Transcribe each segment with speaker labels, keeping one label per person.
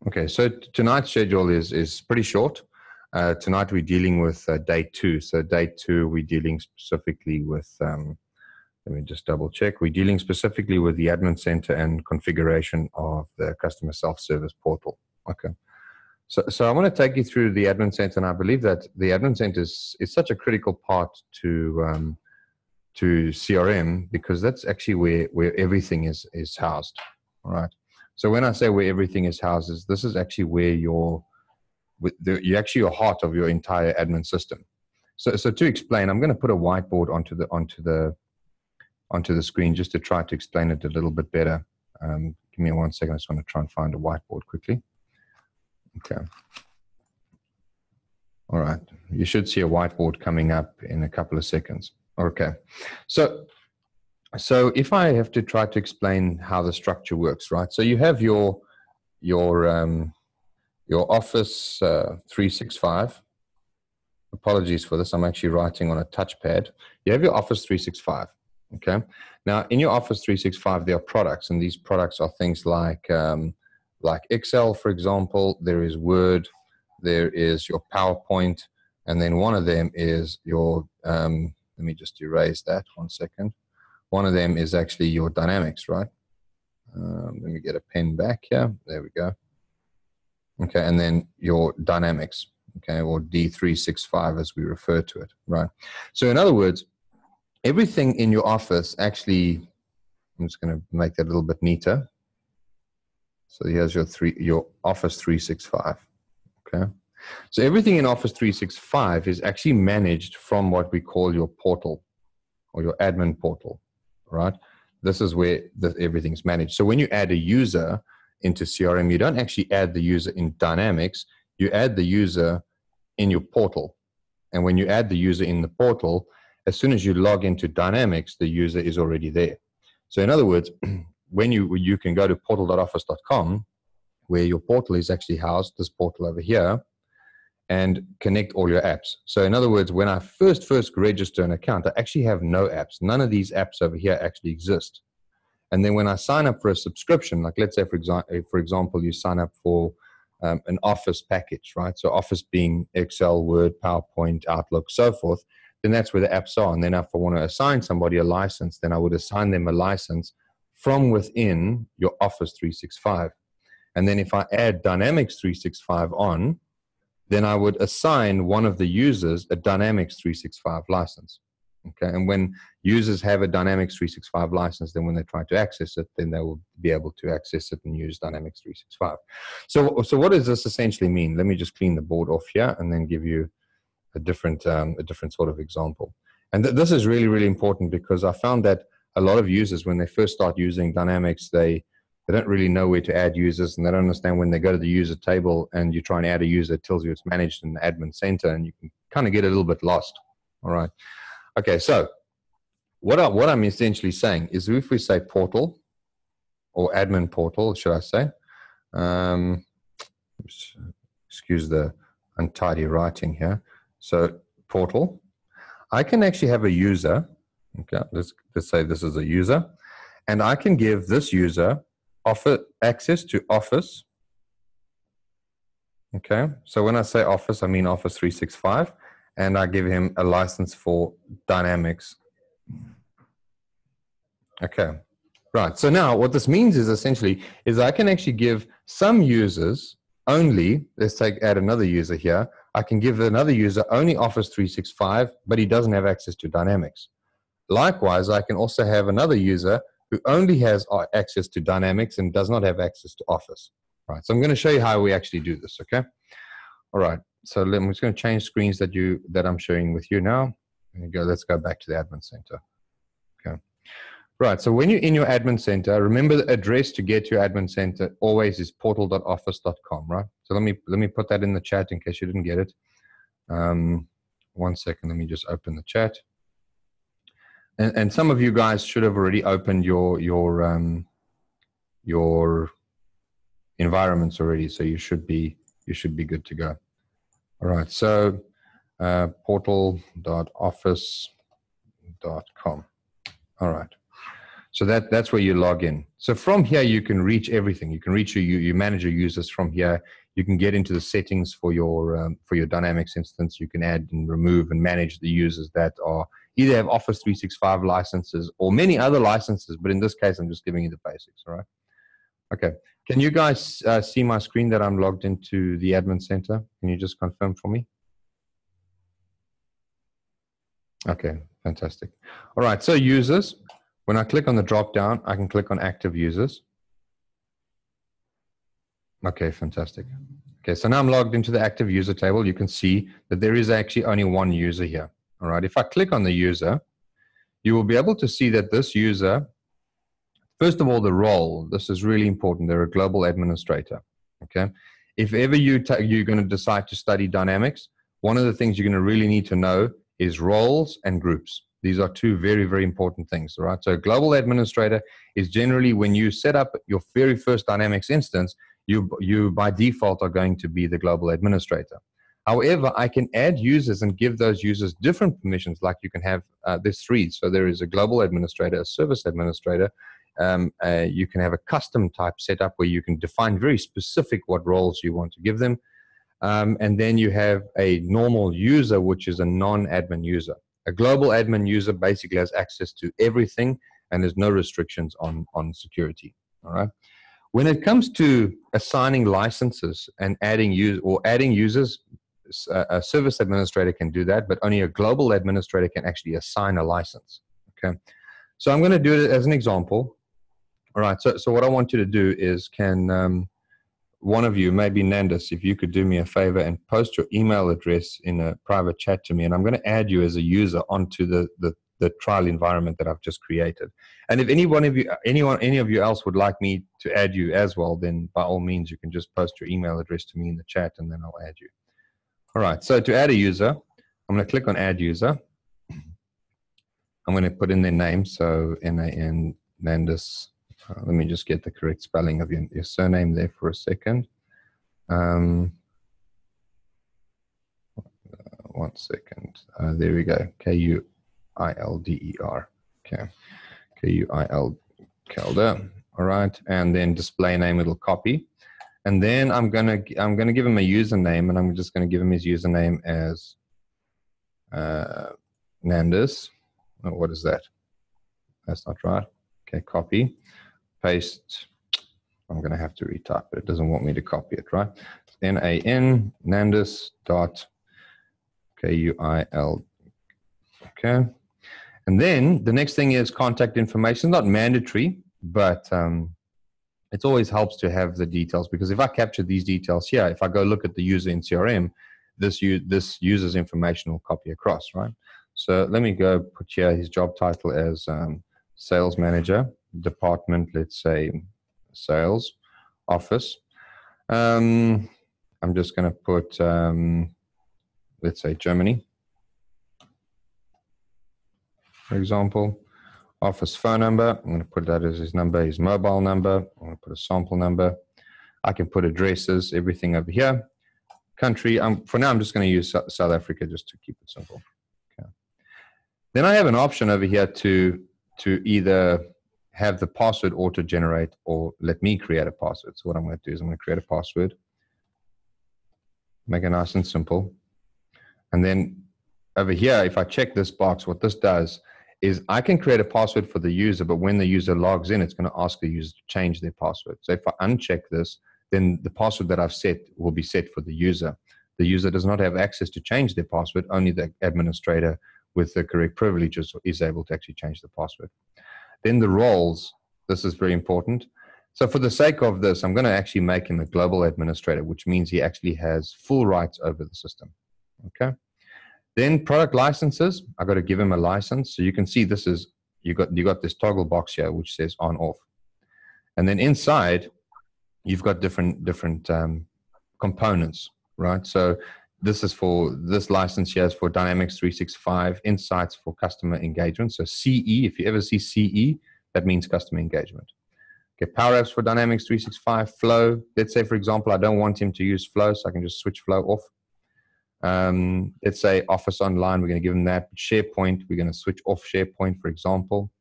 Speaker 1: Okay, so tonight's schedule is pretty short. Tonight we're dealing with day 2. So day 2, we're dealing specifically with, let me just double check. We're dealing specifically with the admin center and configuration of the customer self-service portal. Okay. So I want to take you through the admin center, and I believe that the admin center is such a critical part to CRM, because that's actually where everything is housed. All right. So when I say where everything is housed, this is actually where you're actually your heart of your entire admin system. So to explain, I'm going to put a whiteboard onto the screen just to try to explain it a little bit better. Give me 1 second. I just want to try and find a whiteboard quickly. Okay. All right. You should see a whiteboard coming up in a couple of seconds. Okay. So if I have to try to explain how the structure works, right? So you have your Office 365. Apologies for this. I'm actually writing on a touchpad. You have your Office 365. Okay. Now, in your Office 365, there are products, and these products are things like Excel, for example. There is Word. There is your PowerPoint, and then one of them is your. Let me just erase that 1 second. One of them is actually your Dynamics, right? Let me get a pen back here. There we go. Okay, and then your Dynamics, okay, or D365 as we refer to it, right? So in other words, everything in your Office actually, I'm just going to make that a little bit neater. So here's your Office 365, okay? So everything in Office 365 is actually managed from what we call your portal or your admin portal, right? This is where everything's managed. So when you add a user into CRM, you don't actually add the user in Dynamics, you add the user in your portal. And when you add the user in the portal, as soon as you log into Dynamics, the user is already there. So in other words, when you can go to portal.office.com, where your portal is actually housed, this portal over here, and connect all your apps. So in other words, when I first register an account, I actually have no apps. None of these apps over here actually exist. And then when I sign up for a subscription, like let's say, for example, you sign up for an Office package, right? So Office being Excel, Word, PowerPoint, Outlook, so forth, then that's where the apps are. And then if I want to assign somebody a license, then I would assign them a license from within your Office 365. And then if I add Dynamics 365 on, then I would assign one of the users a Dynamics 365 license. Okay, and when users have a Dynamics 365 license, then when they try to access it, then they will be able to access it and use Dynamics 365. So what does this essentially mean? Let me just clean the board off here and then give you a different sort of example. And this is really, really important, because I found that a lot of users, when they first start using Dynamics, they don't really know where to add users, and they don't understand when they go to the user table and you try and add a user, it tells you it's managed in the admin center, and you can kind of get a little bit lost. All right. Okay, so what I'm essentially saying is, if we say portal or admin portal, should I say, excuse the untidy writing here. So portal, I can actually have a user. Okay, let's say this is a user, and I can give this user access to Office. Okay, so when I say Office, I mean Office 365, and I give him a license for Dynamics. Okay, right. So now what this means is essentially is I can actually give some users only, let's add another user here. I can give another user only Office 365, but he doesn't have access to Dynamics. Likewise, I can also have another user who only has access to Dynamics and does not have access to Office. Right. So I'm going to show you how we actually do this. Okay. All right. So I'm just going to change screens that I'm showing with you now. Let's go back to the admin center. Okay. Right. So when you're in your admin center, remember the address to get to your admin center always is portal.office.com. Right. So let me put that in the chat in case you didn't get it. 1 second. Let me just open the chat. And some of you guys should have already opened your environments already, so you should be good to go. All right, so portal.office.com. All right. So that's where you log in. So from here, you can reach everything. You can reach you manage your users from here. You can get into the settings for your Dynamics instance. You can add and remove and manage the users that are either have Office 365 licenses or many other licenses. But in this case, I'm just giving you the basics. All right. Okay. Can you guys see my screen that I'm logged into the admin center? Can you just confirm for me? Okay, fantastic. All right, so users, when I click on the drop down, I can click on active users. Okay, fantastic. Okay, so now I'm logged into the active user table. You can see that there is actually only one user here. All right, if I click on the user, you will be able to see that this user, first of all, the role, this is really important. They're a global administrator, okay? If ever you're going to decide to study Dynamics, one of the things you're going to really need to know is roles and groups. These are two very, very important things, all right? So global administrator is generally when you set up your very first Dynamics instance, you by default are going to be the global administrator. However, I can add users and give those users different permissions, like you can have, there's three. So there is a global administrator, a service administrator. You can have a custom type setup where you can define very specific what roles you want to give them. And then you have a normal user, which is a non-admin user. A global admin user basically has access to everything and there's no restrictions on security. All right. When it comes to assigning licenses and adding users, a service administrator can do that, but only a global administrator can actually assign a license. Okay. So I'm going to do it as an example. All right. So what I want you to do is one of you, maybe Nandis, if you could do me a favor and post your email address in a private chat to me, and I'm going to add you as a user onto the trial environment that I've just created. And if any of you else would like me to add you as well, then by all means, you can just post your email address to me in the chat and then I'll add you. All right, so to add a user, I'm going to click on add user. I'm going to put in their name, so N-A-N, Nandis. Let me just get the correct spelling of your surname there for a second. 1 second. There we go. K-U-I-L-D-E-R. Okay. K-U-I-L Kelder. All right. And then display name, it'll copy. And then I'm gonna give him a username, and I'm just gonna give him his username as Nandis. Oh, what is that? That's not right. Okay, copy. Paste. I'm going to have to retype it. It doesn't want me to copy it, right? N-A-N, Nandis dot K-U-I-L. Okay. And then the next thing is contact information. Not mandatory, but it always helps to have the details, because if I capture these details here, if I go look at the user in CRM, this user's information will copy across, right? So let me go put here his job title as sales manager. Department, let's say sales office. I'm just going to put, let's say Germany, for example. Office phone number, I'm going to put that as his number, his mobile number. I'm going to put a sample number. I can put addresses, everything over here. Country, for now I'm just going to use South Africa just to keep it simple. Okay. Then I have an option over here to either have the password auto-generate or let me create a password. So what I'm going to do is I'm going to create a password, make it nice and simple. And then over here, if I check this box, what this does is I can create a password for the user, but when the user logs in, it's going to ask the user to change their password. So if I uncheck this, then the password that I've set will be set for the user. The user does not have access to change their password. Only the administrator with the correct privileges is able to actually change the password. Then the roles, this is very important. So for the sake of this, I'm going to actually make him a global administrator, which means he actually has full rights over the system. Okay. Then product licenses, I got to give him a license. So you can see this is, you got this toggle box here, which says on off. And then inside, you've got different components, right? So this is for, this license here is for Dynamics 365 Insights for customer engagement. So CE, if you ever see CE, that means customer engagement. Okay, Power Apps for Dynamics 365, Flow. Let's say, for example, I don't want him to use Flow, so I can just switch Flow off. Let's say Office Online, we're going to give him that. SharePoint, we're going to switch off SharePoint, for example.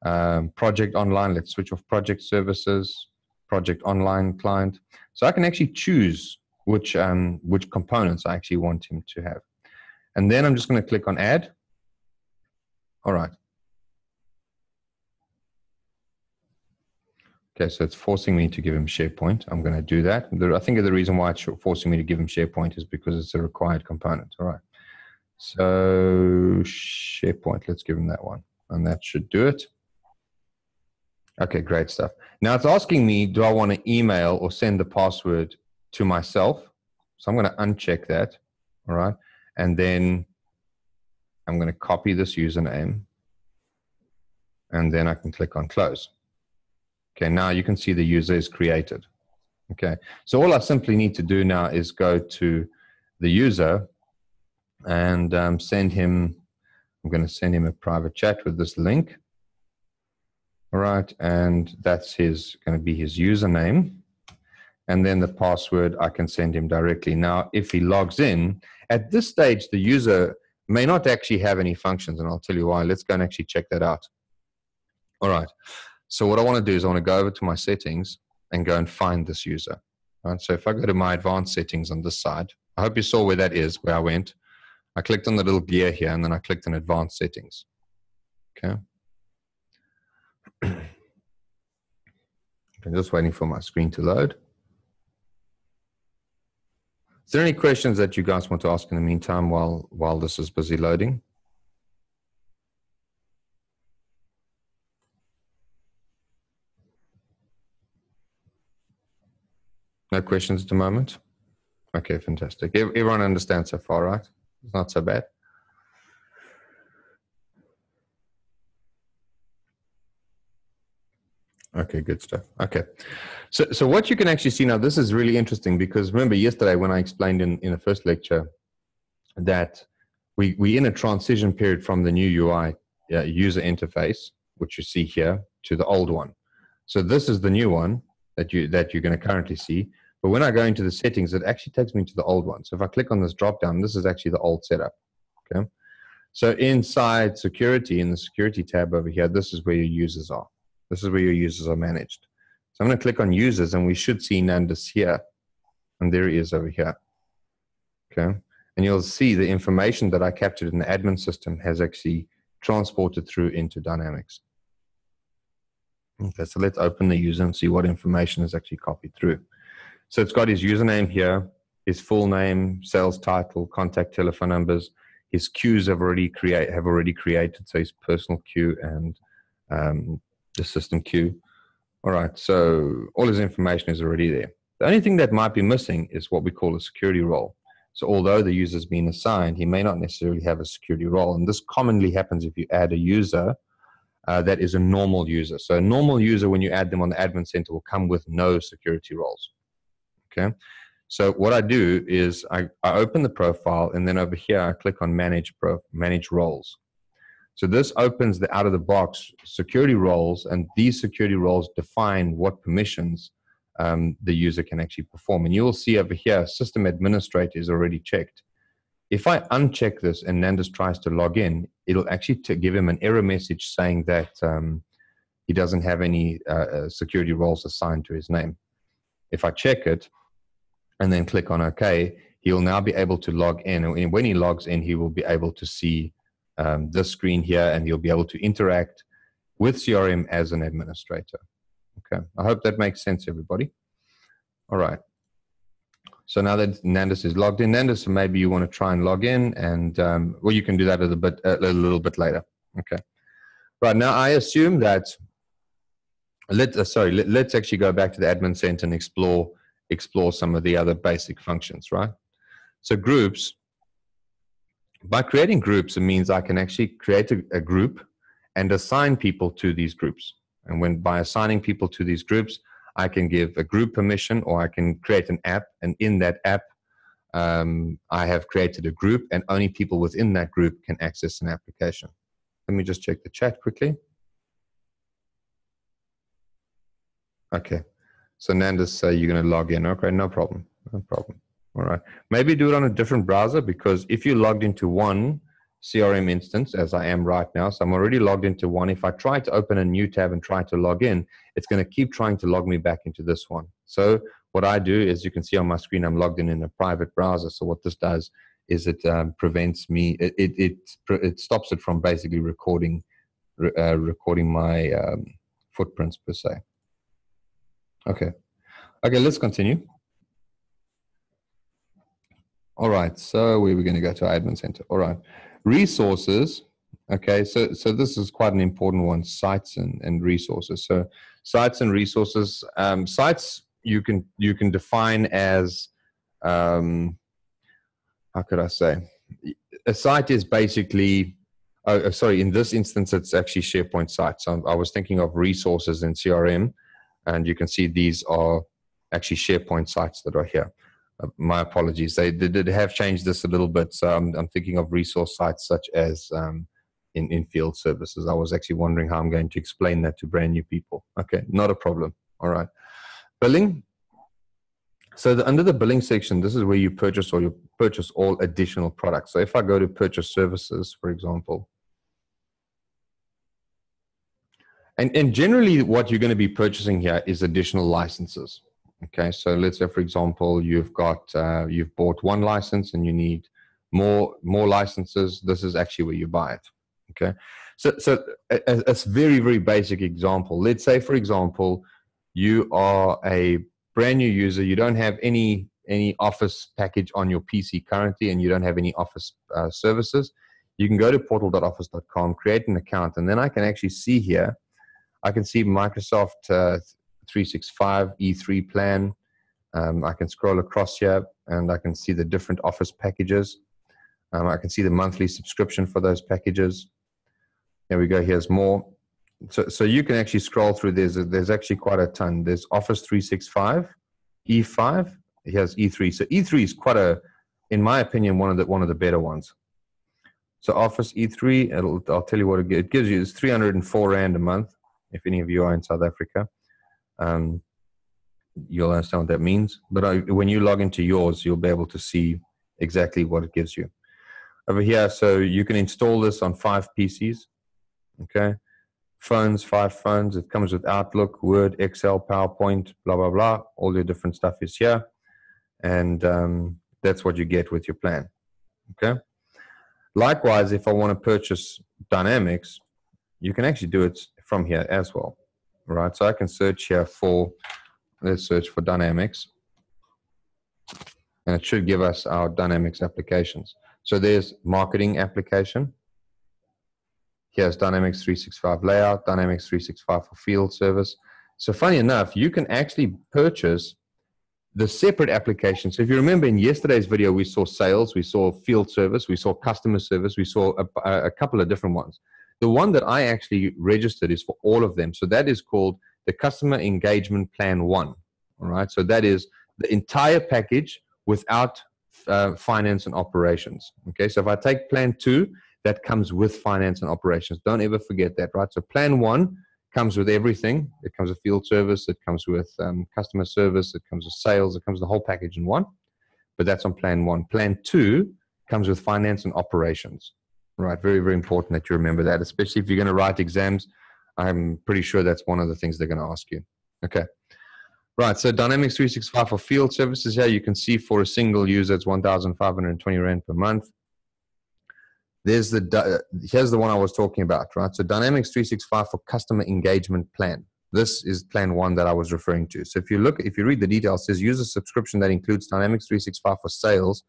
Speaker 1: Project online, let's switch off project services, project online client. So I can actually choose which components I actually want him to have. And then I'm just going to click on add. All right. Okay, so it's forcing me to give him SharePoint. I'm going to do that. I think the reason why it's forcing me to give him SharePoint is because it's a required component. All right. So SharePoint, let's give him that one. And that should do it. Okay, great stuff. Now it's asking me, do I want to email or send the password to myself? So I'm going to uncheck that. All right. And then I'm going to copy this username. And then I can click on close. Okay, now you can see the user is created. Okay, so all I simply need to do now is go to the user and send him, I'm going to send him a private chat with this link. All right, and that's going to be his username. And then the password I can send him directly. Now, if he logs in, at this stage, the user may not actually have any functions, and I'll tell you why. Let's go and actually check that out. All right. So what I want to do is I want to go over to my settings and go and find this user. Right? So if I go to my advanced settings on this side, I hope you saw where that is, where I went. I clicked on the little gear here, and then I clicked on advanced settings. Okay. I'm just waiting for my screen to load. Is there any questions that you guys want to ask in the meantime while this is busy loading? No questions at the moment? Okay, fantastic. Everyone understands so far, right? It's not so bad. Okay, good stuff. Okay. So what you can actually see now, this is really interesting because remember yesterday when I explained in the first lecture that we're in a transition period from the new UI user interface, which you see here, to the old one. So this is the new one that you're going to currently see. But when I go into the settings, it actually takes me to the old one. So if I click on this drop down, this is actually the old setup. Okay. So inside security, in the security tab over here, this is where your users are. This is where your users are managed. So I'm going to click on users, and we should see Nandus here. And there he is over here. Okay. And you'll see the information that I captured in the admin system has actually transported through into Dynamics. Okay, so let's open the user and see what information is actually copied through. So it's got his username here, his full name, sales title, contact telephone numbers. His queues have already created, so his personal queue and the system queue. All right, so all his information is already there. The only thing that might be missing is what we call a security role. So although the user's been assigned, he may not necessarily have a security role. And this commonly happens if you add a user that is a normal user. So a normal user, when you add them on the admin center, will come with no security roles. Okay. So what I do is I open the profile, and then over here I click on manage roles. So this opens the out of the box security roles, and these security roles define what permissions the user can actually perform. And you will see over here, system administrator is already checked. If I uncheck this and Nandus tries to log in, it'll actually give him an error message saying that he doesn't have any security roles assigned to his name. If I check it and then click on OK, he'll now be able to log in. And when he logs in, he will be able to see this screen here, and he'll be able to interact with CRM as an administrator. Okay, I hope that makes sense, everybody. All right. So now that Nandus is logged in, Nandus, maybe you want to try and log in, and well, you can do that a little bit later. Okay. Right now, I assume that let's actually go back to the admin center and explore some of the other basic functions, right? So groups. By creating groups, it means I can actually create a group and assign people to these groups. And by assigning people to these groups, I can give a group permission, or I can create an app. And in that app, I have created a group, and only people within that group can access an application. Let me just check the chat quickly. Okay. So Nandus, you're going to log in. Okay, no problem. No problem. All right. Maybe do it on a different browser, because if you logged into one CRM instance as I am right now. So I'm already logged into one. If I try to open a new tab and try to log in, it's going to keep trying to log me back into this one. So what I do is, you can see on my screen, I'm logged in a private browser. So what this does is it prevents me, it stops it from basically recording my footprints per se. Okay, let's continue. All right, so we're going to go to Admin Center. All right, resources. Okay, so this is quite an important one, sites and resources. So sites and resources. Sites you can define as, how could I say? A site is basically, sorry, in this instance, it's actually SharePoint sites. So I was thinking of resources in CRM, and you can see these are actually SharePoint sites that are here. My apologies. They did have changed this a little bit. So I'm thinking of resource sites such as in field services. I was actually wondering how I'm going to explain that to brand new people. Okay, not a problem. All right. Billing. So under the billing section, this is where you purchase all additional products. So if I go to purchase services, for example, and generally what you're going to be purchasing here is additional licenses. Okay, so let's say, for example, you've bought one license and you need more licenses. This is actually where you buy it. Okay, so a very, very basic example. Let's say, for example, you are a brand new user. You don't have any Office package on your PC currently, and you don't have any Office services. You can go to portal.office.com, create an account, and then I can actually see here. I can see Microsoft 365 E3 plan. I can scroll across here and I can see the different Office packages. I can see the monthly subscription for those packages. There we go. Here's more. So you can actually scroll through. There's actually quite a ton. There's Office 365, E5. Here's E3. So E3 is quite in my opinion, one of the better ones. So Office E3, I'll tell you what it gives you. It's 304 Rand a month. If any of you are in South Africa, you'll understand what that means. But when you log into yours, you'll be able to see exactly what it gives you. Over here, so you can install this on 5 PCs. Okay, phones, 5 phones. It comes with Outlook, Word, Excel, PowerPoint, blah, blah, blah. All your different stuff is here. And that's what you get with your plan. Okay. Likewise, if I want to purchase Dynamics, you can actually do it from here as well. Right, so I can search here for, let's search for Dynamics, and it should give us our Dynamics applications. So there's marketing application. Here's Dynamics 365 layout, Dynamics 365 for field service. So funny enough, you can actually purchase the separate applications. So if you remember in yesterday's video, we saw sales, we saw field service, we saw customer service, we saw a couple of different ones. The one that I actually registered is for all of them. So that is called the Customer Engagement Plan 1. All right. So that is the entire package without finance and operations. Okay. So if I take Plan 2, that comes with finance and operations. Don't ever forget that, right? So Plan 1 comes with everything. It comes with field service. It comes with customer service. It comes with sales. It comes with the whole package in one. But that's on Plan 1. Plan 2 comes with finance and operations. Right, very, very important that you remember that, especially if you're going to write exams. I'm pretty sure that's one of the things they're going to ask you. Okay, right, so Dynamics 365 for field services here, you can see for a single user, it's 1,520 Rand per month. Here's the one I was talking about, right? So Dynamics 365 for customer engagement plan. This is Plan 1 that I was referring to. So if you read the details, it says user subscription that includes Dynamics 365 for sales,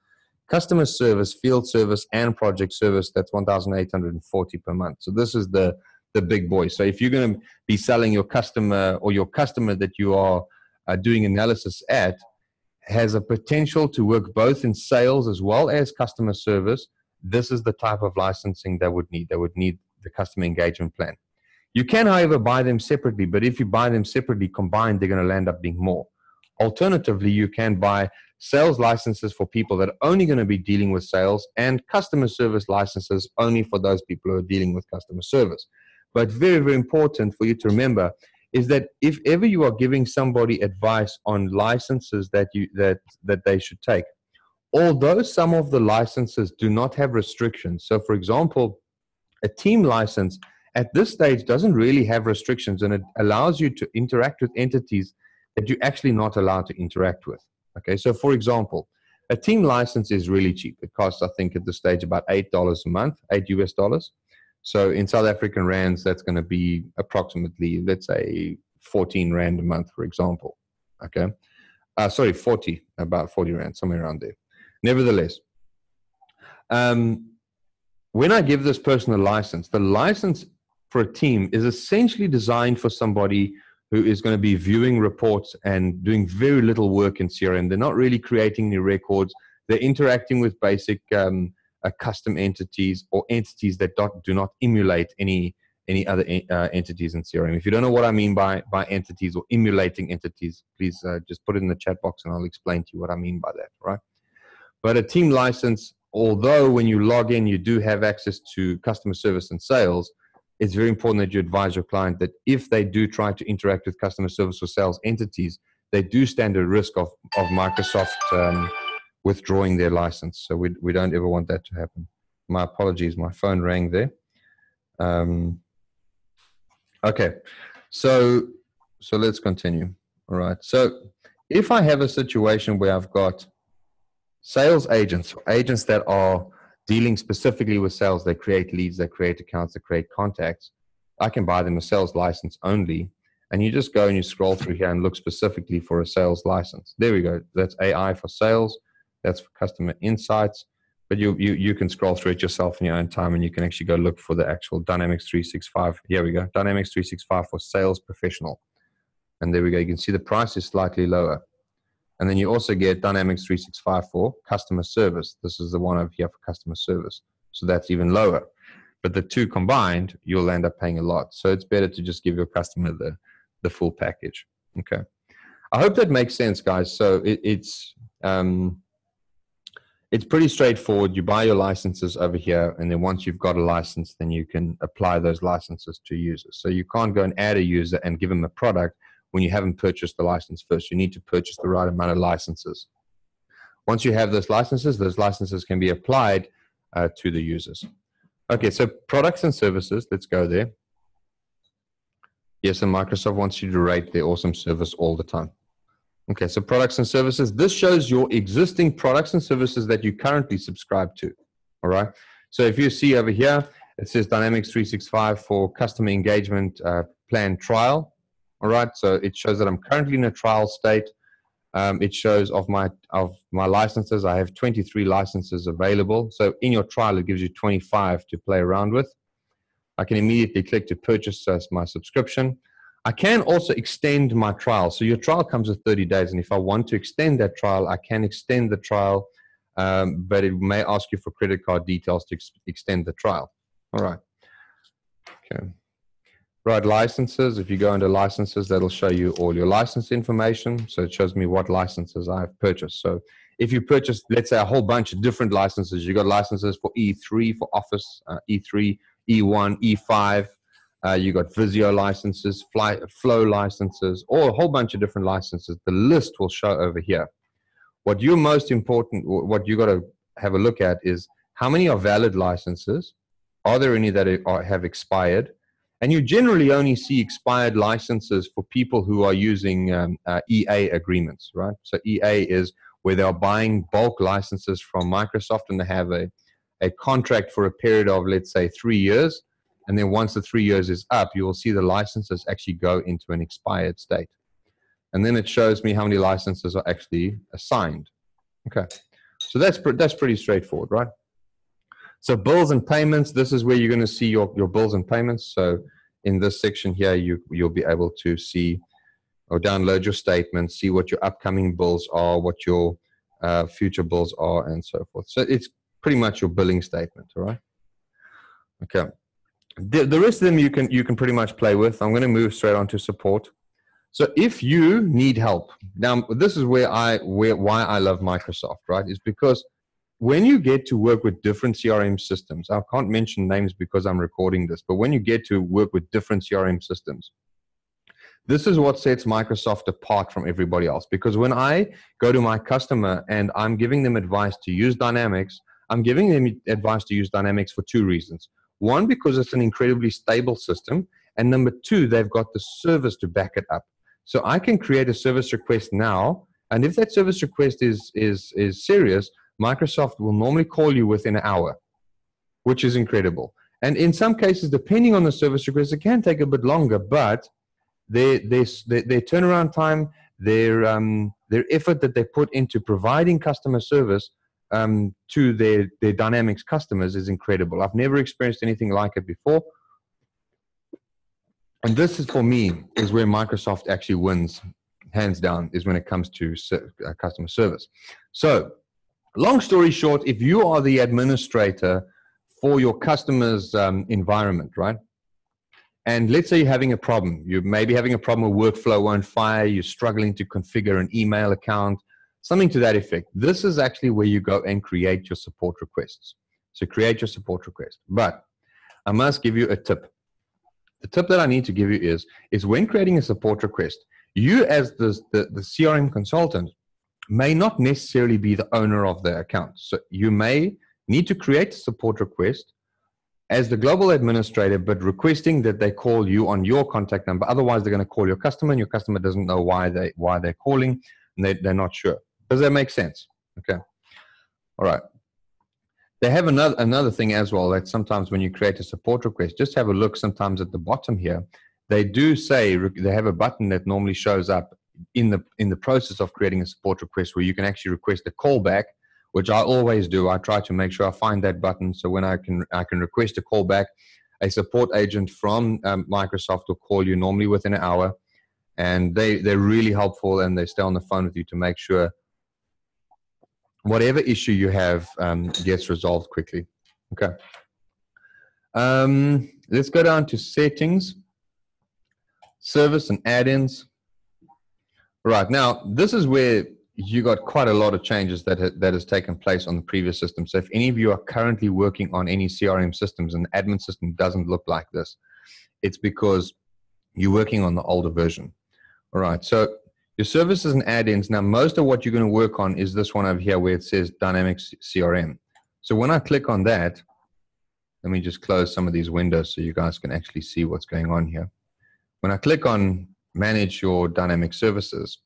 Speaker 1: customer service, field service, and project service. That's 1,840 per month. So this is the big boy. So if you're going to be selling your customer, or your customer that you are doing analysis at has a potential to work both in sales as well as customer service, this is the type of licensing they would need. They would need the customer engagement plan. You can, however, buy them separately, but if you buy them separately combined, they're going to end up being more. Alternatively, you can buy sales licenses for people that are only going to be dealing with sales, and customer service licenses only for those people who are dealing with customer service. But very, very important for you to remember is that if ever you are giving somebody advice on licenses that they should take, although some of the licenses do not have restrictions. So for example, a team license at this stage doesn't really have restrictions, and it allows you to interact with entities that you're actually not allowed to interact with. Okay, so for example, a team license is really cheap. It costs, I think, at this stage about $8 a month, $8 US. So in South African rands, that's going to be approximately, let's say, 14 Rand a month, for example. Okay, sorry, 40, about 40 Rand, somewhere around there. Nevertheless, when I give this person a license, the license for a team is essentially designed for somebody who is going to be viewing reports and doing very little work in CRM. They're not really creating any records. They're interacting with basic custom entities or entities that do not emulate any other entities in CRM. If you don't know what I mean by entities or emulating entities, please just put it in the chat box and I'll explain to you what I mean by that, right? But a team license, although when you log in, you do have access to customer service and sales, it's very important that you advise your client that if they do try to interact with customer service or sales entities, they do stand a risk of Microsoft withdrawing their license. So we don't ever want that to happen. My apologies, my phone rang there. Okay, so let's continue. All right, so if I have a situation where I've got sales agents, agents that are dealing specifically with sales, they create leads, they create accounts, they create contacts, I can buy them a sales license only. And you just go and you scroll through here and look specifically for a sales license. There we go. That's AI for sales. That's for customer insights. But you can scroll through it yourself in your own time, and you can actually go look for the actual Dynamics 365. Here we go. Dynamics 365 for sales professional. And there we go. You can see the price is slightly lower. And then you also get Dynamics 365 for customer service. This is the one over here for customer service. So that's even lower. But the two combined, you'll end up paying a lot. So it's better to just give your customer the full package. Okay. I hope that makes sense, guys. So it's pretty straightforward. You buy your licenses over here, and then once you've got a license, then you can apply those licenses to users. So you can't go and add a user and give them a product when you haven't purchased the license first. You need to purchase the right amount of licenses. Once you have those licenses can be applied to the users. Okay, so products and services, let's go there. Yes, and Microsoft wants you to rate their awesome service all the time. Okay, so products and services, this shows your existing products and services that you currently subscribe to, all right? So if you see over here, it says Dynamics 365 for customer engagement plan trial. All right, so it shows that I'm currently in a trial state. It shows of my licenses, I have 23 licenses available. So in your trial, it gives you 25 to play around with. I can immediately click to purchase my subscription. I can also extend my trial. So your trial comes with 30 days. And if I want to extend that trial, I can extend the trial, but it may ask you for credit card details to extend the trial. All right. Okay. Right, licenses. If you go under licenses, that'll show you all your license information. So it shows me what licenses I've purchased. So if you purchase, let's say, a whole bunch of different licenses, you got licenses for E3 for Office, E3, E1, E5. You got Visio licenses, Flow licenses, or a whole bunch of different licenses. The list will show over here. What you're most important, what you got to have a look at is how many are valid licenses. Are there any that have expired? And you generally only see expired licenses for people who are using EA agreements, right? So EA is where they are buying bulk licenses from Microsoft, and they have a contract for a period of, let's say, 3 years. And then once the 3 years is up, you will see the licenses actually go into an expired state. And then it shows me how many licenses are actually assigned. Okay, so that's pretty straightforward, right? So bills and payments, this is where you're going to see your bills and payments. So in this section here, you'll be able to see or download your statements, see what your upcoming bills are, what your future bills are, and so forth. So it's pretty much your billing statement, all right? Okay. The rest of them you can pretty much play with. I'm going to move straight on to support. So if you need help, now this is why I love Microsoft, right? Is because when you get to work with different CRM systems, I can't mention names because I'm recording this, but when you get to work with different CRM systems, This is what sets Microsoft apart from everybody else. Because when I go to my customer and I'm giving them advice to use Dynamics, I'm giving them advice to use Dynamics for two reasons. One, because it's an incredibly stable system. And number two, they've got the service to back it up. So I can create a service request now. And if that service request is serious, Microsoft will normally call you within an hour, which is incredible. And in some cases, depending on the service request, it can take a bit longer, but their turnaround time, their effort that they put into providing customer service to their Dynamics customers is incredible. I've never experienced anything like it before. And this is, for me, is where Microsoft actually wins, hands down, is when it comes to customer service. So, long story short, if you are the administrator for your customer's environment, right? And let's say you're having a problem. You may be having a problem with workflow won't fire. You're struggling to configure an email account, something to that effect. This is actually where you go and create your support requests. So create your support request. But I must give you a tip. The tip that I need to give you is when creating a support request, you as the CRM consultant may not necessarily be the owner of the account. So you may need to create a support request as the global administrator, but requesting that they call you on your contact number. Otherwise, they're going to call your customer, and your customer doesn't know why they're calling, and they're not sure. Does that make sense? Okay. All right. They have another thing as well, that sometimes when you create a support request, just have a look sometimes at the bottom here. They do say they have a button that normally shows up in the process of creating a support request where you can actually request a callback, which I always do. I try to make sure I find that button, so when I can request a callback. A support agent from Microsoft will call you normally within an hour, and they're really helpful, and they stay on the phone with you to make sure whatever issue you have gets resolved quickly. Okay. Let's go down to settings, service and add-ins. Right, now this is where you got quite a lot of changes that has taken place on the previous system. So if any of you are currently working on any CRM systems and the admin system doesn't look like this, it's because you're working on the older version. All right, so your services and add-ins. Now, most of what you're going to work on is this one over here where it says Dynamics CRM. So when I click on that, let me just close some of these windows so you guys can actually see what's going on here. When I click on Manage Your Dynamic Services,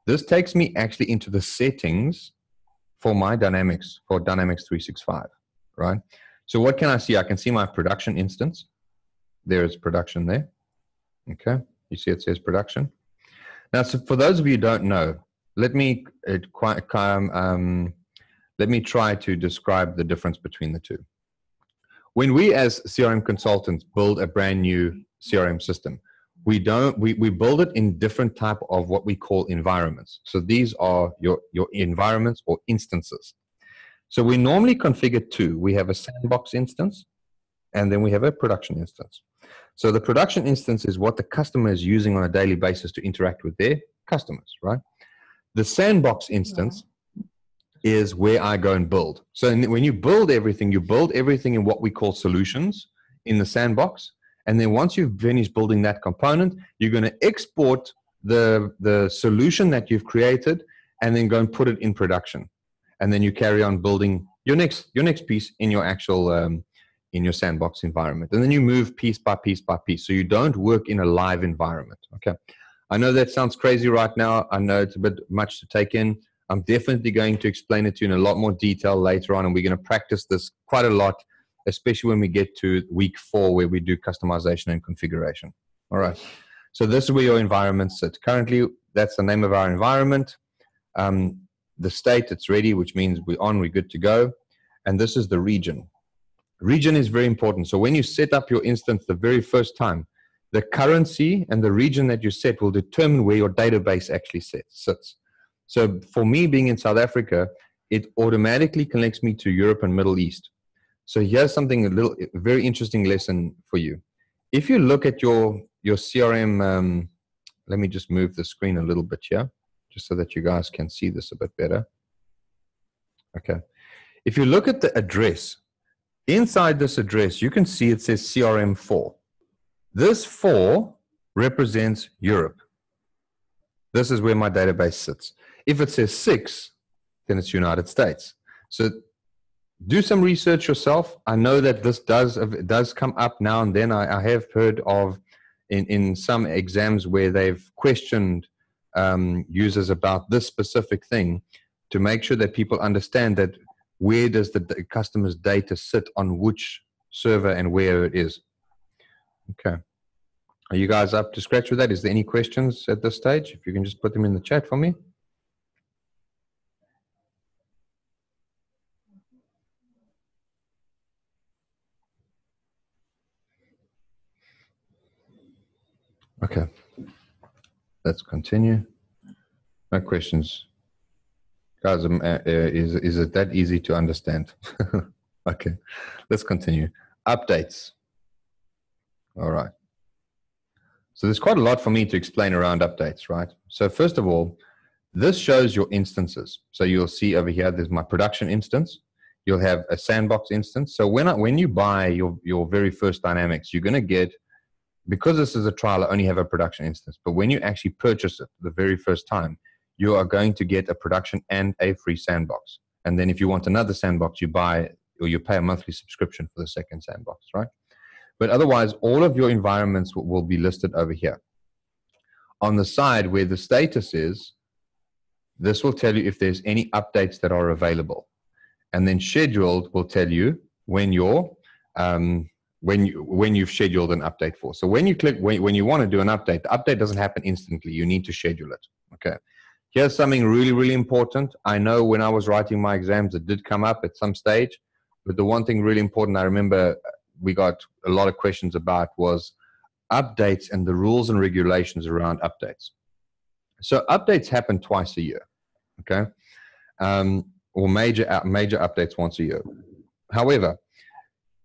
Speaker 1: this takes me actually into the settings for my Dynamics, for Dynamics 365, right? So what can I see? I can see my production instance. There's production there. Okay, you see it says production. Now, so for those of you who don't know, let me try to describe the difference between the two. When we as CRM consultants build a brand new CRM system, we build it in different type of what we call environments. So these are your environments or instances. So we normally configure two. We have a sandbox instance, and then we have a production instance. So the production instance is what the customer is using on a daily basis to interact with their customers, right? The sandbox instance is where I go and build. So when you build everything in what we call solutions in the sandbox. And then once you've finished building that component, you're going to export the solution that you've created and then go and put it in production. And then you carry on building your next piece in your actual in your sandbox environment. And then you move piece by piece by piece. So you don't work in a live environment. Okay. I know that sounds crazy right now. I know it's a bit much to take in. I'm definitely going to explain it to you in a lot more detail later on, and we're going to practice this quite a lot, especially when we get to week 4 where we do customization and configuration. All right. So this is where your environment sits. Currently, that's the name of our environment. The state, it's ready, which means we're good to go. And this is the region. Region is very important. So when you set up your instance the very first time, the currency and the region that you set will determine where your database actually sits. So for me being in South Africa, it automatically connects me to Europe and Middle East. So here's something, a very interesting lesson for you. If you look at your CRM, let me just move the screen a little bit here, just so that you guys can see this a bit better. Okay. If you look at the address, inside this address, you can see it says CRM4. This 4 represents Europe. This is where my database sits. If it says 6, then it's United States. So do some research yourself. I know that this does come up now and then. I have heard of in some exams where they've questioned users about this specific thing to make sure that people understand that where does the customer's data sit on which server and where it is. Okay. Are you guys up to scratch with that? Is there any questions at this stage? If you can just put them in the chat for me. Okay. Let's continue. No questions. Guys, is it that easy to understand? Okay, let's continue. Updates. All right. So there's quite a lot for me to explain around updates, right? So first of all, this shows your instances. So you'll see over here, there's my production instance. You'll have a sandbox instance. So when you buy your very first Dynamics, you're going to get, because this is a trial, I only have a production instance. But when you actually purchase it the very first time, you are going to get a production and a free sandbox. And then if you want another sandbox, you buy or you pay a monthly subscription for the second sandbox, right? But otherwise, all of your environments will be listed over here. On the side where the status is, this will tell you if there's any updates that are available. And then scheduled will tell you when you've scheduled an update for. So when you click, when you want to do an update, the update doesn't happen instantly. You need to schedule it. Okay. Here's something really, really important. I know when I was writing my exams, it did come up at some stage. But the one thing really important I remember we got a lot of questions about was updates and the rules and regulations around updates. So updates happen twice a year, okay? Or major updates once a year. However,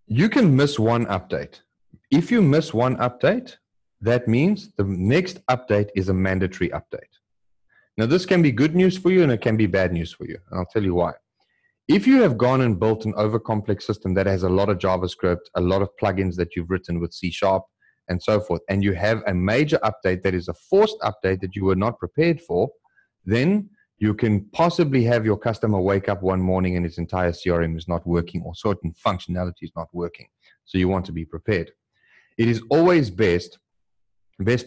Speaker 1: you can miss one update. If you miss one update, that means the next update is a mandatory update. Now, this can be good news for you and it can be bad news for you. And I'll tell you why. If you have gone and built an overcomplex system that has a lot of JavaScript, a lot of plugins that you've written with C# and so forth, and you have a major update that is a forced update that you were not prepared for, then you can possibly have your customer wake up one morning and his entire CRM is not working or certain functionality is not working. So you want to be prepared. It is always best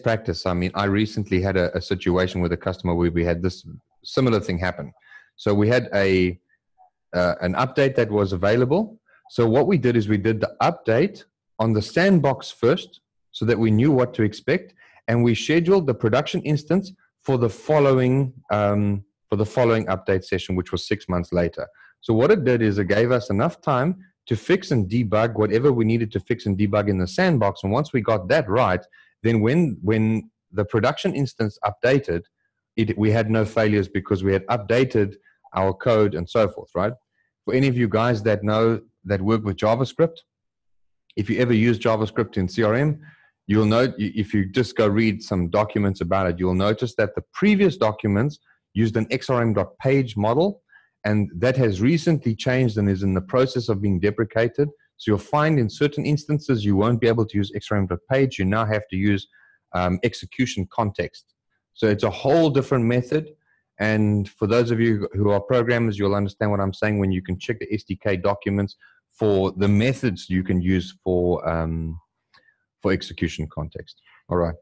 Speaker 1: practice. I mean, I recently had a situation with a customer where we had this similar thing happen. So we had an update that was available. So what we did is we did the update on the sandbox first so that we knew what to expect, and we scheduled the production instance for the following update session, which was 6 months later. So what it did is it gave us enough time to fix and debug whatever we needed to fix and debug in the sandbox. And once we got that right, then when the production instance updated, we had no failures because we had updated our code and so forth, right? For any of you guys that work with JavaScript, if you ever use JavaScript in CRM, you'll know, if you just go read some documents about it, you'll notice that the previous documents used an xrm.page model, and that has recently changed and is in the process of being deprecated. So you'll find in certain instances you won't be able to use xrm.page. You now have to use execution context. So it's a whole different method. And for those of you who are programmers, you'll understand what I'm saying when you can check the SDK documents for the methods you can use for execution context. All right.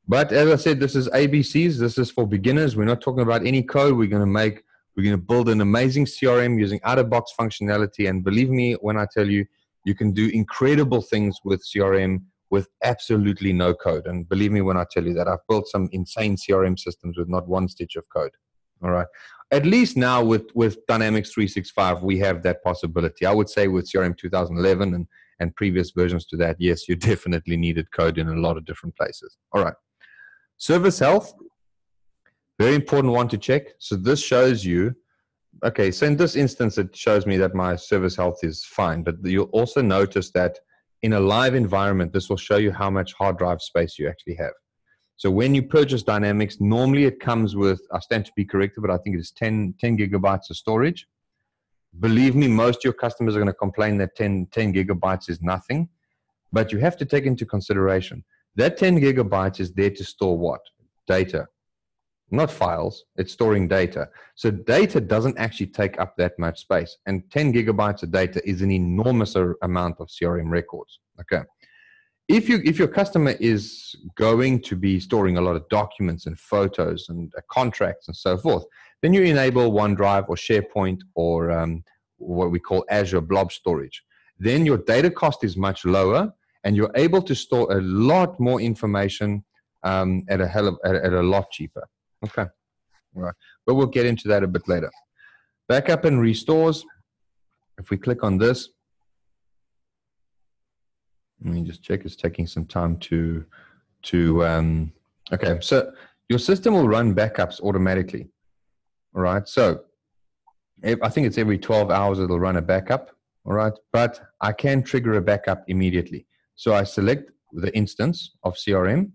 Speaker 1: But as I said, this is ABCs. This is for beginners. We're not talking about any code. We're going to build an amazing CRM using out-of-box functionality. And believe me when I tell you, you can do incredible things with CRM with absolutely no code. And believe me when I tell you that I've built some insane CRM systems with not one stitch of code. All right. At least now with Dynamics 365, we have that possibility. I would say with CRM 2011 and previous versions to that, yes, you definitely needed code in a lot of different places. All right. Service health, very important one to check. So this shows you, okay, so in this instance, it shows me that my service health is fine, but you'll also notice that in a live environment, this will show you how much hard drive space you actually have. So when you purchase Dynamics, normally it comes with, I stand to be corrected, but I think it is 10 gigabytes of storage. Believe me, most of your customers are going to complain that 10 gigabytes is nothing, but you have to take into consideration that 10 gigabytes is there to store what? Data. not files. It's storing data. So data doesn't actually take up that much space. And 10 gigabytes of data is an enormous amount of CRM records. Okay. If your customer is going to be storing a lot of documents and photos and contracts and so forth, then you enable OneDrive or SharePoint or what we call Azure Blob Storage. Then your data cost is much lower, and you're able to store a lot more information at a lot cheaper. Okay, all right. But we'll get into that a bit later. Backup and restores. If we click on this, let me just check. It's taking some time to okay. So your system will run backups automatically. All right. So I think it's every 12 hours it'll run a backup. All right. But I can trigger a backup immediately. So I select the instance of CRM,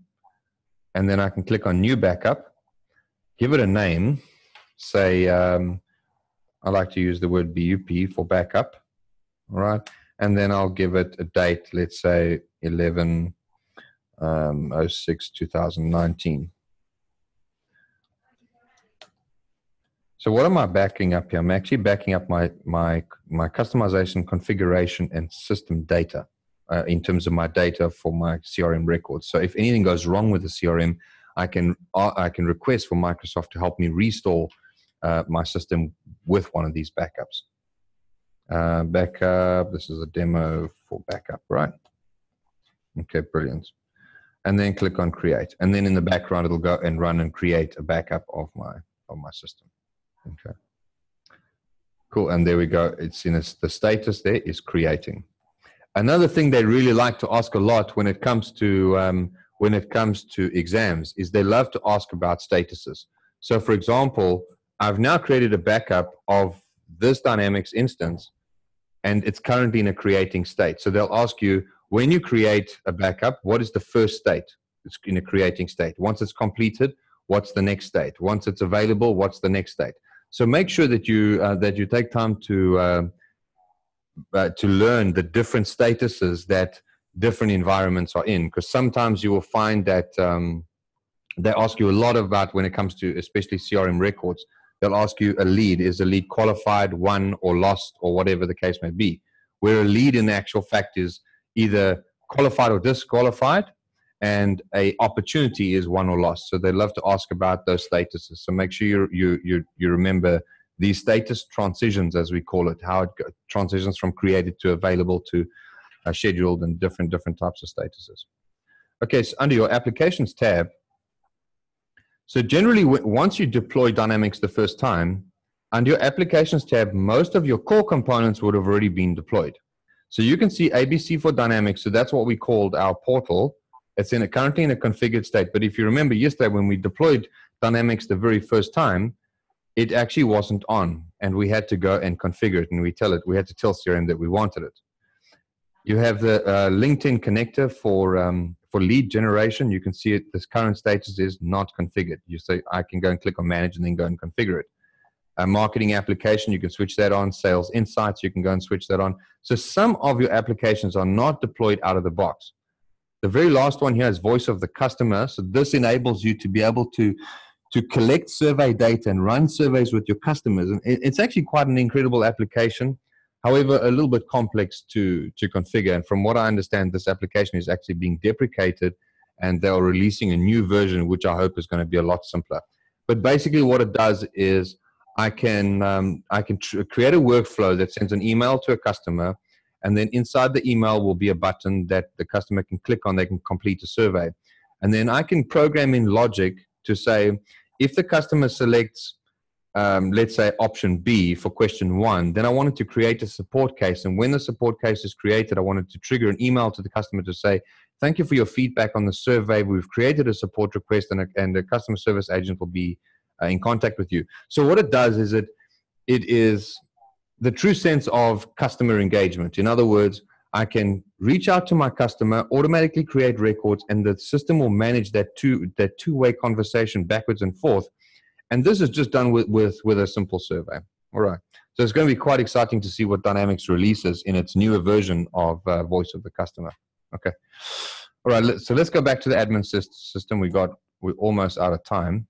Speaker 1: and then I can click on New Backup, give it a name, say I like to use the word BUP for backup. All right. And then I'll give it a date, let's say 11/06/2019. So what am I backing up here? I'm actually backing up my customization, configuration, and system data in terms of my data for my CRM records. So if anything goes wrong with the CRM, I can request for Microsoft to help me restore my system with one of these backups. Backup, this is a demo for backup, right? Okay, brilliant. And then click on create. And then in the background, it'll go and run and create a backup of my system. Okay. Cool, and there we go. It's in the status there is creating. Another thing they really like to ask a lot when it comes to exams is they love to ask about statuses. So for example, I've now created a backup of this Dynamics instance, and it's currently in a creating state. So they'll ask you, when you create a backup, what is the first state? It's in a creating state. Once it's completed, what's the next state? Once it's available, what's the next state? So make sure that you take time to learn the different statuses that different environments are in, because sometimes you will find that they ask you a lot about, when it comes to especially CRM records, they'll ask you a lead. Is a lead qualified, won, or lost, or whatever the case may be? Where a lead in actual fact is either qualified or disqualified, and a opportunity is won or lost. So they love to ask about those statuses. So make sure you remember these status transitions, as we call it, how it transitions from created to available to scheduled, and different types of statuses. Okay, so under your applications tab, so generally, once you deploy Dynamics the first time, under your Applications tab, most of your core components would have already been deployed. So you can see ABC for Dynamics, so that's what we called our portal. It's currently in a configured state, but if you remember yesterday when we deployed Dynamics the very first time, it actually wasn't on, and we had to go and configure it, and we had to tell CRM that we wanted it. You have the LinkedIn connector for lead generation. You can see it. This current status is not configured. You say, I can go and click on manage and then go and configure it. A marketing application, you can switch that on. Sales insights, you can go and switch that on. So some of your applications are not deployed out of the box. The very last one here is voice of the customer. So this enables you to be able to collect survey data and run surveys with your customers. And it's actually quite an incredible application. However, a little bit complex to configure. And from what I understand, this application is actually being deprecated, and they are releasing a new version, which I hope is going to be a lot simpler. But basically what it does is I can create a workflow that sends an email to a customer, and then inside the email will be a button that the customer can click on. They can complete a survey. And then I can program in logic to say, if the customer selects let's say option B for question 1, then I wanted to create a support case. And when the support case is created, I wanted to trigger an email to the customer to say, thank you for your feedback on the survey. We've created a support request, and the customer service agent will be in contact with you. So what it does is it is the true sense of customer engagement. In other words, I can reach out to my customer, automatically create records, and the system will manage that two-way conversation backwards and forth. And this is just done with a simple survey. All right. So it's going to be quite exciting to see what Dynamics releases in its newer version of Voice of the Customer. Okay. All right. So let's go back to the admin system. We're almost out of time.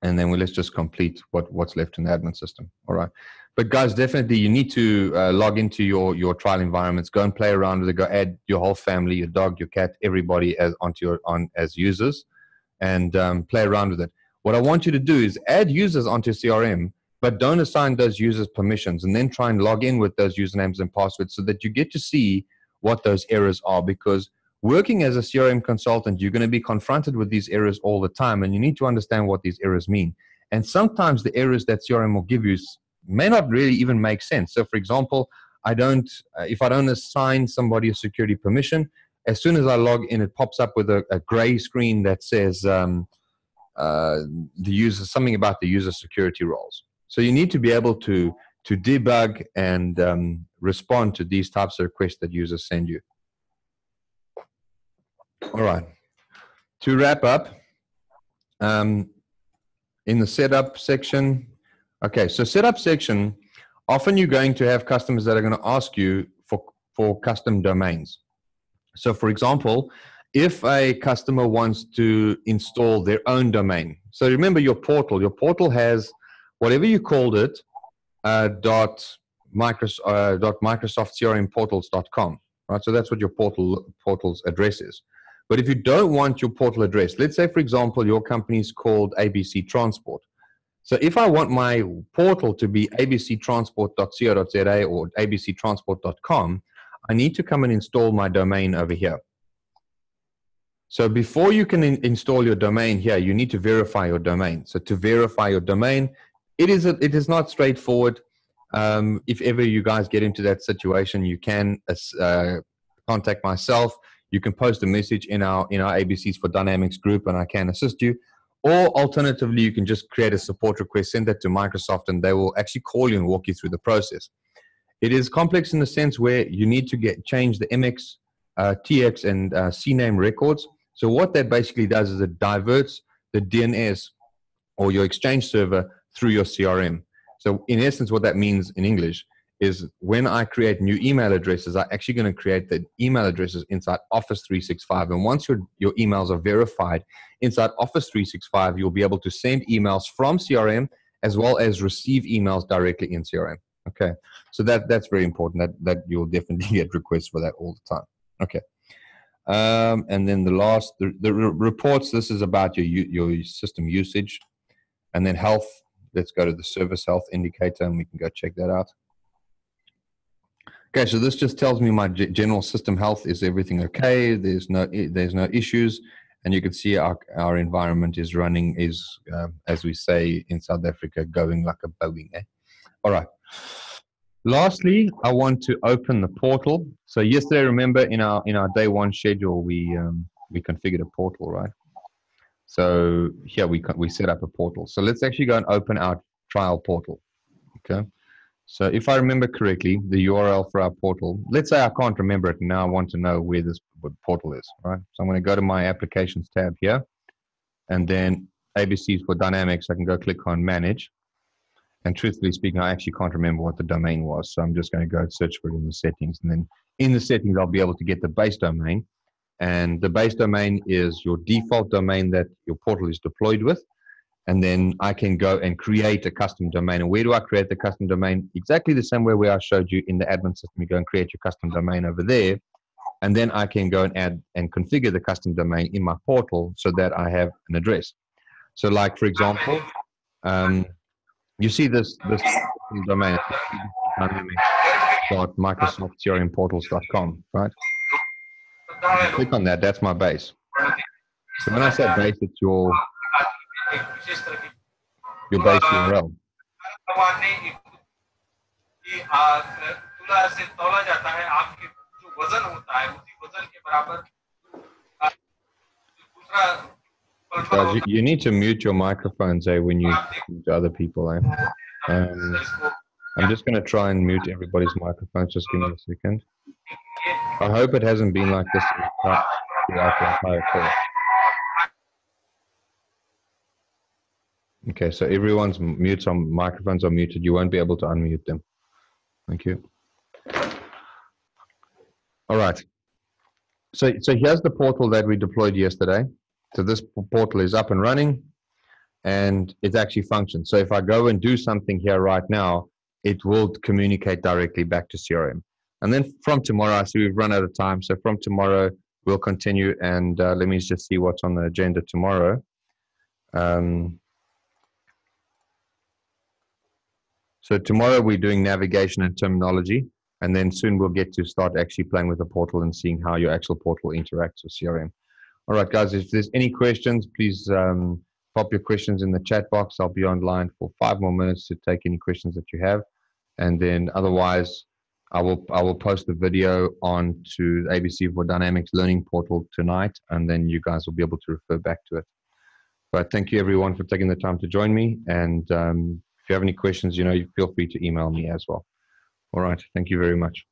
Speaker 1: And then let's just complete what's left in the admin system. All right. But guys, definitely you need to log into your trial environments, go and play around with it, go add your whole family, your dog, your cat, everybody as users, and play around with it. What I want you to do is add users onto CRM, but don't assign those users permissions, and then try and log in with those usernames and passwords so that you get to see what those errors are. Because working as a CRM consultant, you're going to be confronted with these errors all the time, and you need to understand what these errors mean. And sometimes the errors that CRM will give you may not really even make sense. So for example, if I don't assign somebody a security permission, as soon as I log in, it pops up with a gray screen that says something about the user security roles. So you need to be able to debug and respond to these types of requests that users send you. All right. To wrap up, in the setup section, okay, so setup section, often you're going to have customers that are going to ask you for custom domains. So for example, if a customer wants to install their own domain, so remember your portal has whatever you called it, .microsoftcrmportals.com, right? So that's what your portal's address is. But if you don't want your portal address, let's say, for example, your company is called ABC Transport. So if I want my portal to be abctransport.co.za or abctransport.com, I need to come and install my domain over here. So before you can install your domain here, you need to verify your domain. So to verify your domain, it is not straightforward. If ever you guys get into that situation, you can contact myself. You can post a message in our ABCs for Dynamics group, and I can assist you. Or alternatively, you can just create a support request, send that to Microsoft, and they will actually call you and walk you through the process. It is complex in the sense where you need to change the MX, TX, and CNAME records. So what that basically does is it diverts the DNS or your Exchange server through your CRM. So in essence, what that means in English is when I create new email addresses, I'm actually going to create the email addresses inside Office 365. And once your emails are verified inside Office 365, you'll be able to send emails from CRM as well as receive emails directly in CRM. Okay, so that's very important. That you'll definitely get requests for that all the time. Okay, and then the reports. This is about your system usage, and then health. Let's go to the service health indicator, and we can go check that out. Okay, so this just tells me my general system health. Is everything okay? There's no issues, and you can see our environment is running, as we say in South Africa, going like a Boeing. All right. Lastly, I want to open the portal. So yesterday, remember in our day one schedule, we configured a portal, right? So here we set up a portal. So let's actually go and open our trial portal. Okay. So if I remember correctly, the URL for our portal, let's say I can't remember it, and now I want to know where this portal is, right? So I'm going to go to my applications tab here, and then ABCs for Dynamics, I can go click on manage. And truthfully speaking, I actually can't remember what the domain was. So I'm just going to go search for it in the settings. And then in the settings, I'll be able to get the base domain. And the base domain is your default domain that your portal is deployed with. And then I can go and create a custom domain. And where do I create the custom domain? Exactly the same way where I showed you in the admin system. You go and create your custom domain over there. And then I can go and add and configure the custom domain in my portal so that I have an address. So like, for example, you see this domain, dynamics.microsoftcrmportals.com, right? Click on that. That's my base. So when I say base, it's your base URL. Guys, you need to mute your microphones when you speak to other people. I'm just going to try and mute everybody's microphones. Just give me a second. I hope it hasn't been like this throughout the entire call. Okay, so everyone's microphones are muted. You won't be able to unmute them. Thank you. All right. So here's the portal that we deployed yesterday. So this portal is up and running. and it actually functions. So if I go and do something here right now, it will communicate directly back to CRM. And then from tomorrow, I see we've run out of time. So from tomorrow, we'll continue. And let me just see what's on the agenda tomorrow. So tomorrow we're doing navigation and terminology. And then soon we'll get to start actually playing with the portal and seeing how your actual portal interacts with CRM. All right, guys, if there's any questions, please pop your questions in the chat box. I'll be online for 5 more minutes to take any questions that you have. And then otherwise, I will post the video onto the ABC for Dynamics Learning Portal tonight, and then you guys will be able to refer back to it. But thank you, everyone, for taking the time to join me. And if you have any questions, you know, feel free to email me as well. All right. Thank you very much.